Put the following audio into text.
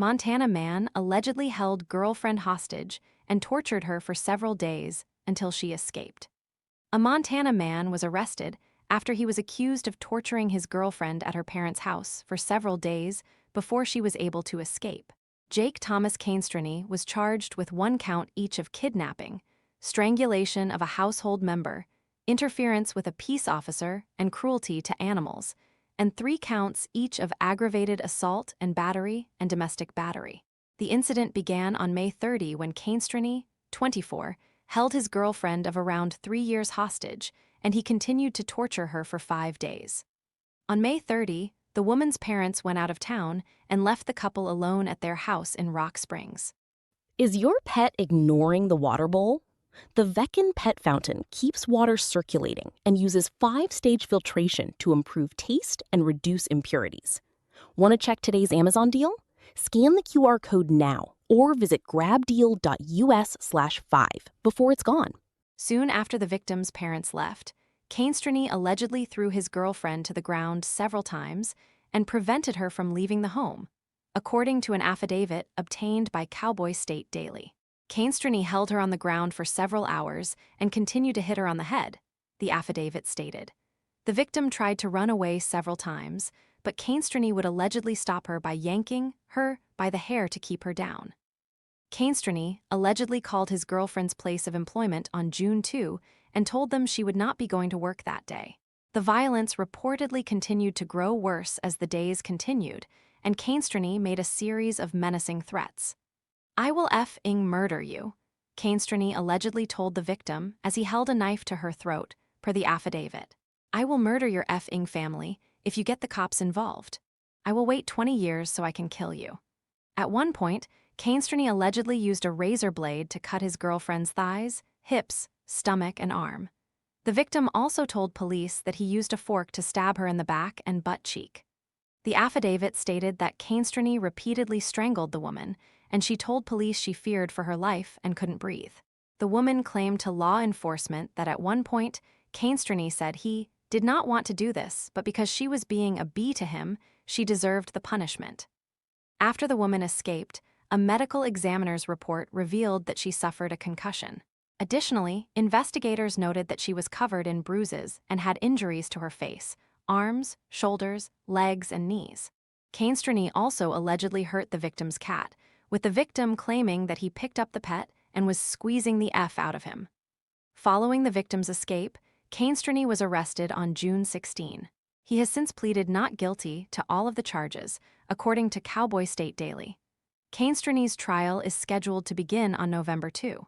Montana man allegedly held girlfriend hostage and tortured her for several days until she escaped. A Montana man was arrested after he was accused of torturing his girlfriend at her parents' house for several days before she was able to escape. Thomas Canestrini was charged with 1 count each of kidnapping, strangulation of a household member, interference with a peace officer, and cruelty to animals, and 3 counts each of aggravated assault and battery and domestic battery. The incident began on May 30 when Canestrini, 24, held his girlfriend of around 3 years hostage, and he continued to torture her for 5 days. On May 30, the woman's parents went out of town and left the couple alone at their house in Rock Springs. Is your pet ignoring the water bowl? The Veckin Pet Fountain keeps water circulating and uses 5-stage filtration to improve taste and reduce impurities. Want to check today's Amazon deal? Scan the QR code now or visit grabdeal.us/5 before it's gone. Soon after the victim's parents left, Canestrini allegedly threw his girlfriend to the ground several times and prevented her from leaving the home, according to an affidavit obtained by Cowboy State Daily. Canestrini held her on the ground for several hours and continued to hit her on the head, the affidavit stated. The victim tried to run away several times, but Canestrini would allegedly stop her by yanking her by the hair to keep her down. Canestrini allegedly called his girlfriend's place of employment on June 2 and told them she would not be going to work that day. The violence reportedly continued to grow worse as the days continued, and Canestrini made a series of menacing threats. "I will f-ing murder you," Canestrini allegedly told the victim as he held a knife to her throat, per the affidavit. "I will murder your f-ing family if you get the cops involved. I will wait 20 years so I can kill you." At one point, Canestrini allegedly used a razor blade to cut his girlfriend's thighs, hips, stomach, and arm. The victim also told police that he used a fork to stab her in the back and butt cheek. The affidavit stated that Canestrini repeatedly strangled the woman, and she told police she feared for her life and couldn't breathe. The woman claimed to law enforcement that at one point, Canestrini said he did not want to do this, but because she was being a bee to him, she deserved the punishment. After the woman escaped, a medical examiner's report revealed that she suffered a concussion. Additionally, investigators noted that she was covered in bruises and had injuries to her face, arms, shoulders, legs, and knees. Canestrini also allegedly hurt the victim's cat, with the victim claiming that he picked up the pet and was squeezing the F out of him. Following the victim's escape, Canestrini was arrested on June 16. He has since pleaded not guilty to all of the charges, according to Cowboy State Daily. Canestrini's trial is scheduled to begin on November 2.